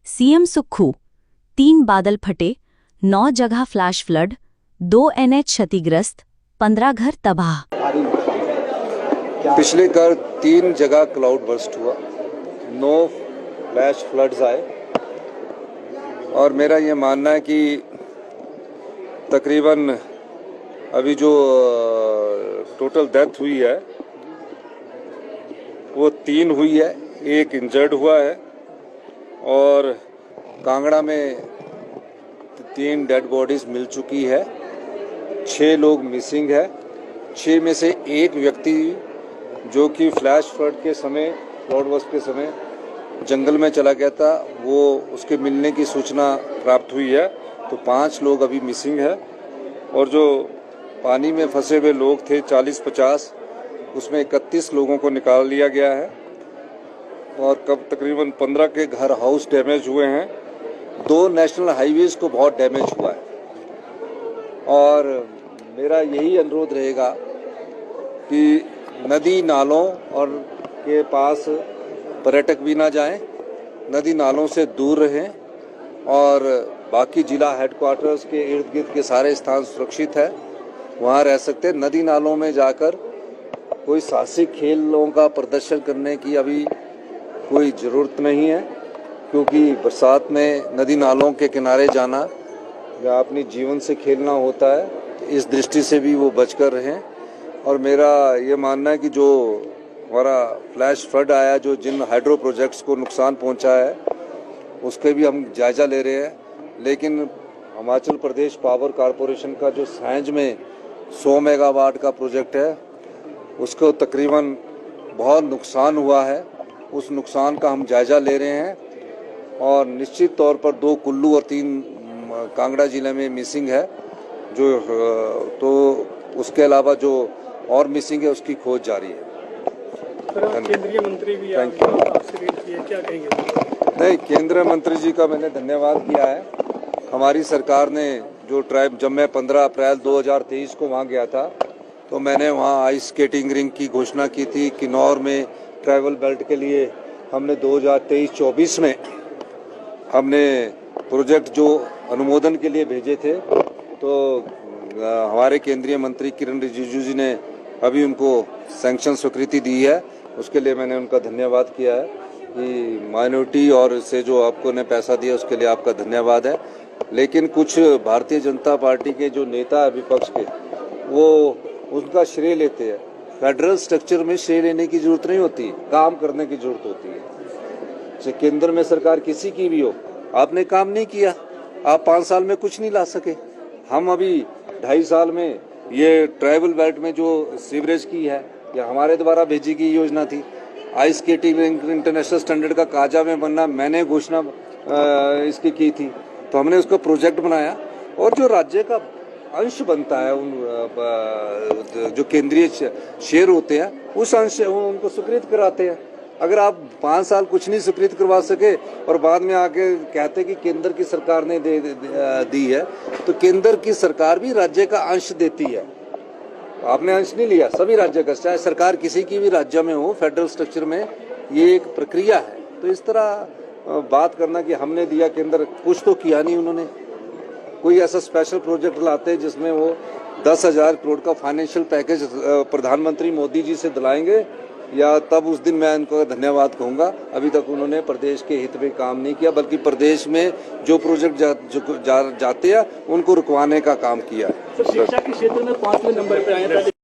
CM Sukhu, 3 बादल फटे, 9 जगह फ्लैश फ्लड, 2 NH क्षतिग्रस्त, 15 घर तबाह। पिछले कर 3 जगह क्लाउड बर्स्ट हुआ, 9 फ्लैश फ्लड्स आए और मेरा ये मानना है कि तकरीबन अभी जो टोटल डेथ हुई है वो 3 हुई है, 1 इंजर्ड हुआ है और कांगड़ा में 3 डेड बॉडीज मिल चुकी है, 6 लोग मिसिंग है। 6 में से 1 व्यक्ति जो कि फ्लैश फ्लड के समय, क्लाउड बर्स्ट के समय जंगल में चला गया था, वो उसके मिलने की सूचना प्राप्त हुई है, तो 5 लोग अभी मिसिंग है। और जो पानी में फंसे हुए लोग थे 40-50, उसमें 31 लोगों को निकाल लिया गया है और कब तकरीबन 15 के घर हाउस डैमेज हुए हैं। 2 नेशनल हाईवेज को बहुत डैमेज हुआ है और मेरा यही अनुरोध रहेगा कि नदी नालों और के पास पर्यटक भी ना जाएं, नदी नालों से दूर रहें और बाकी जिला हेडक्वार्टर्स के इर्द गिर्द के सारे स्थान सुरक्षित है, वहाँ रह सकते हैं। नदी नालों में जाकर कोई साहसिक खेलों का प्रदर्शन करने की अभी कोई ज़रूरत नहीं है, क्योंकि बरसात में नदी नालों के किनारे जाना या अपनी जीवन से खेलना होता है, तो इस दृष्टि से भी वो बचकर रहें। और मेरा ये मानना है कि जो हमारा फ्लैश फ्लड आया, जो जिन हाइड्रो प्रोजेक्ट्स को नुकसान पहुंचा है, उसके भी हम जायज़ा ले रहे हैं। लेकिन हिमाचल प्रदेश पावर कॉरपोरेशन का जो सांझ में 100 मेगावाट का प्रोजेक्ट है, उसको तकरीबन बहुत नुकसान हुआ है, उस नुकसान का हम जायज़ा ले रहे हैं और निश्चित तौर पर 2 कुल्लू और 3 कांगड़ा जिले में मिसिंग है, जो तो उसके अलावा जो और मिसिंग है उसकी खोज जारी है। केंद्रीय मंत्री भी आपसे भेंट की है, क्या कहेंगे? नहीं, केंद्रीय मंत्री जी का मैंने धन्यवाद किया है। हमारी सरकार ने जो जब मैं 15 अप्रैल 2023 को वहाँ गया था, तो मैंने वहाँ आइस स्केटिंग रिंग की घोषणा की थी। किन्नौर में ट्रैवल बेल्ट के लिए हमने 2023-24 में हमने प्रोजेक्ट जो अनुमोदन के लिए भेजे थे, तो हमारे केंद्रीय मंत्री किरण रिजिजू जी ने अभी उनको सैंक्शन स्वीकृति दी है, उसके लिए मैंने उनका धन्यवाद किया है कि माइनॉरिटी और से जो आपको ने पैसा दिया उसके लिए आपका धन्यवाद है। लेकिन कुछ भारतीय जनता पार्टी के जो नेता है विपक्ष के, वो उनका श्रेय लेते हैं। फेडरल स्ट्रक्चर में श्रेय लेने की जरूरत नहीं होती, काम करने की जरूरत होती है। चाहे केंद्र में सरकार किसी की भी हो, आपने काम नहीं किया, आप 5 साल में कुछ नहीं ला सके। हम अभी 2.5 साल में ये ट्राइबल बेल्ट में जो सीवरेज की है, या हमारे द्वारा भेजी गई योजना थी, आइस स्केटिंग इंटरनेशनल स्टैंडर्ड का काजा में बनना, मैंने घोषणा इसकी की थी, तो हमने उसका प्रोजेक्ट बनाया और जो राज्य का अंश बनता है, उन जो केंद्रीय शेयर होते हैं, उस अंश उनको स्वीकृत कराते हैं। अगर आप 5 साल कुछ नहीं स्वीकृत करवा सके और बाद में आके कहते कि केंद्र की सरकार ने दी है, तो केंद्र की सरकार भी राज्य का अंश देती है। आपने अंश नहीं लिया, सभी राज्य का, चाहे सरकार किसी की भी राज्य में हो, फेडरल स्ट्रक्चर में ये एक प्रक्रिया है। तो इस तरह बात करना कि हमने दिया, केंद्र कुछ तो किया नहीं उन्होंने। कोई ऐसा स्पेशल प्रोजेक्ट लाते जिसमें वो 10,000 करोड़ का फाइनेंशियल पैकेज प्रधानमंत्री मोदी जी से दिलाएंगे, या तब उस दिन मैं उनको धन्यवाद कहूँगा। अभी तक उन्होंने प्रदेश के हित में काम नहीं किया, बल्कि प्रदेश में जो प्रोजेक्ट जाते हैं उनको रुकवाने का काम किया। शिक्षा के क्षेत्र में 5वें नंबर पर आए थे।